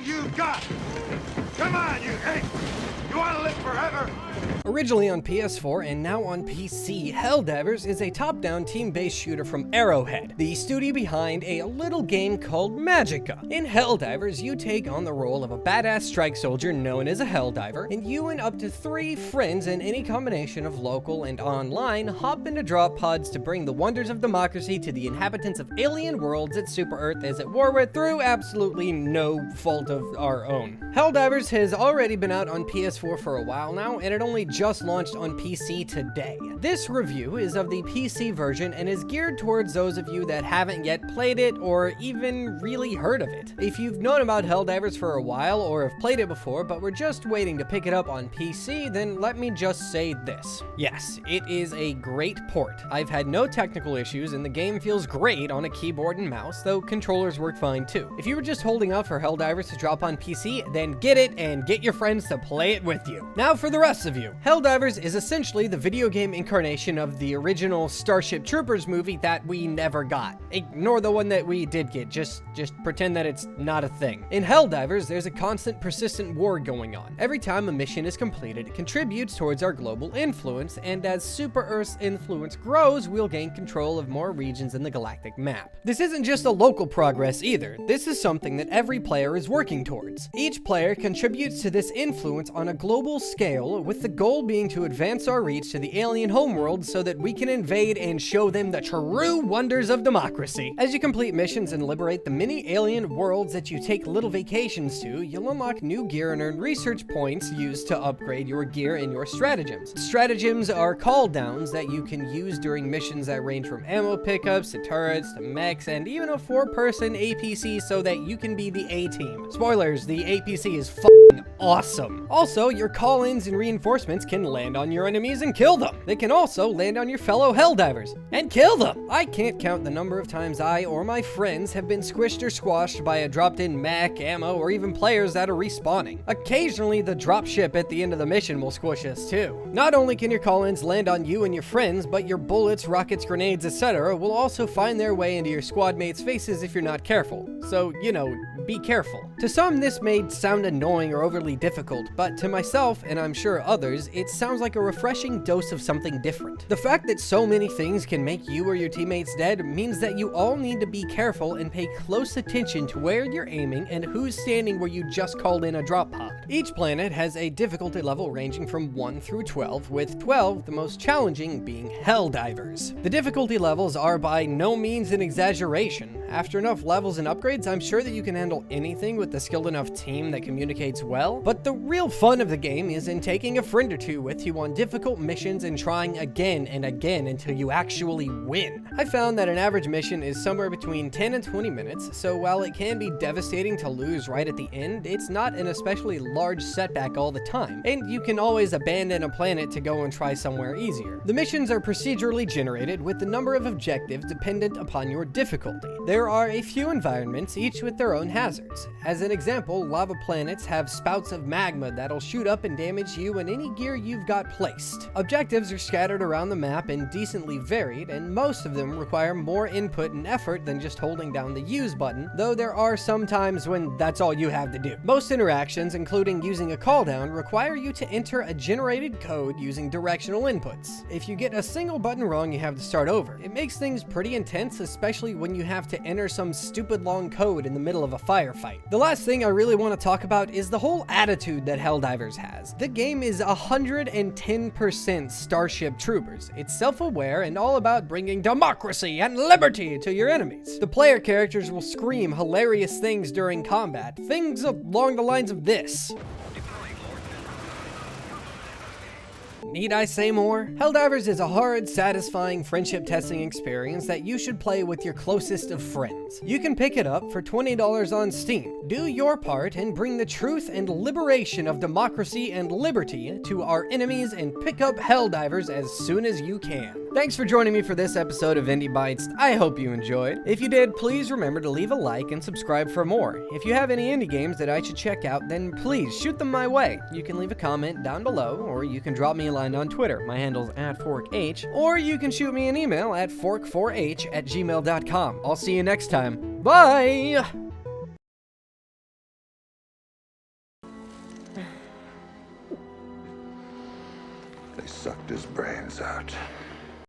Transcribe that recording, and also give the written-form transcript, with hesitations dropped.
everything you've got. Come on, you ape. You want to live forever? Originally on PS4 and now on PC, Helldivers is a top-down team-based shooter from Arrowhead, the studio behind a little game called Magicka. In Helldivers, you take on the role of a badass strike soldier known as a Helldiver, and you and up to 3 friends in any combination of local and online hop into drop pods to bring the wonders of democracy to the inhabitants of alien worlds that Super Earth is at war with through absolutely no fault of our own. Helldivers has already been out on PS4 for a while now, and it only just launched on PC today. This review is of the PC version and is geared towards those of you that haven't yet played it or even really heard of it. If you've known about Helldivers for a while or have played it before but were just waiting to pick it up on PC, then let me just say this. Yes, it is a great port. I've had no technical issues and the game feels great on a keyboard and mouse, though controllers work fine too. If you were just holding out for Helldivers to drop on PC, then get it and get your friends to play it with you. Now for the rest of you. Helldivers is essentially the video game incarnation of the original Starship Troopers movie that we never got. Ignore the one that we did get, just pretend that it's not a thing. In Helldivers, there's a constant, persistent war going on. Every time a mission is completed, it contributes towards our global influence, and as Super Earth's influence grows, we'll gain control of more regions in the galactic map. This isn't just a local progress either. This is something that every player is working towards. Each player contributes to this influence on a global scale, with the goal being to advance our reach to the alien homeworld so that we can invade and show them the true wonders of democracy. As you complete missions and liberate the many alien worlds that you take little vacations to, you'll unlock new gear and earn research points used to upgrade your gear and your stratagems. Stratagems are call downs that you can use during missions that range from ammo pickups to turrets to mechs and even a 4-person APC so that you can be the A-team. Spoilers, the APC is awesome. Also, your call-ins and reinforcements can land on your enemies and kill them. They can also land on your fellow Helldivers and kill them. I can't count the number of times I or my friends have been squished or squashed by a dropped-in mech, ammo, or even players that are respawning. Occasionally, the drop ship at the end of the mission will squish us too. Not only can your call-ins land on you and your friends, but your bullets, rockets, grenades, etc. will also find their way into your squad mates' faces if you're not careful. So, you know, be careful. To some, this may sound annoying or overly difficult, but to myself, and I'm sure others, it sounds like a refreshing dose of something different. The fact that so many things can make you or your teammates dead means that you all need to be careful and pay close attention to where you're aiming and who's standing where you just called in a drop pod. Each planet has a difficulty level ranging from 1 through 12, with 12 the most challenging being Helldivers. The difficulty levels are by no means an exaggeration. After enough levels and upgrades, I'm sure that you can handle anything with a skilled enough team that communicates well, but the real fun of the game is in taking a friend or two with you on difficult missions and trying again and again until you actually win. I found that an average mission is somewhere between 10 and 20 minutes, so while it can be devastating to lose right at the end, it's not an especially large setback all the time, and you can always abandon a planet to go and try somewhere easier. The missions are procedurally generated with the number of objectives dependent upon your difficulty. There are a few environments, each with their own hazards. As an example, lava planets have spouts of magma that'll shoot up and damage you and any gear you've got placed. Objectives are scattered around the map and decently varied, and most of them require more input and effort than just holding down the use button, though there are some times when that's all you have to do. Most interactions, including using a call down, require you to enter a generated code using directional inputs. If you get a single button wrong, you have to start over. It makes things pretty intense, especially when you have to enter some stupid long code in the middle of a firefight. The last thing I really want to talk about is the whole attitude that Helldivers has. The game is 110% Starship Troopers. It's self-aware and all about bringing democracy and liberty to your enemies. The player characters will scream hilarious things during combat, things along the lines of this. Need I say more? Helldivers is a hard, satisfying friendship testing experience that you should play with your closest of friends. You can pick it up for $20 on Steam. Do your part and bring the truth and liberation of democracy and liberty to our enemies and pick up Helldivers as soon as you can. Thanks for joining me for this episode of Indie Bytes. I hope you enjoyed. If you did, please remember to leave a like and subscribe for more. If you have any indie games that I should check out, then please shoot them my way. You can leave a comment down below, or you can drop me a line on Twitter. My handle's @forkh, or you can shoot me an email at fork4h@gmail.com. I'll see you next time. Bye! They sucked his brains out.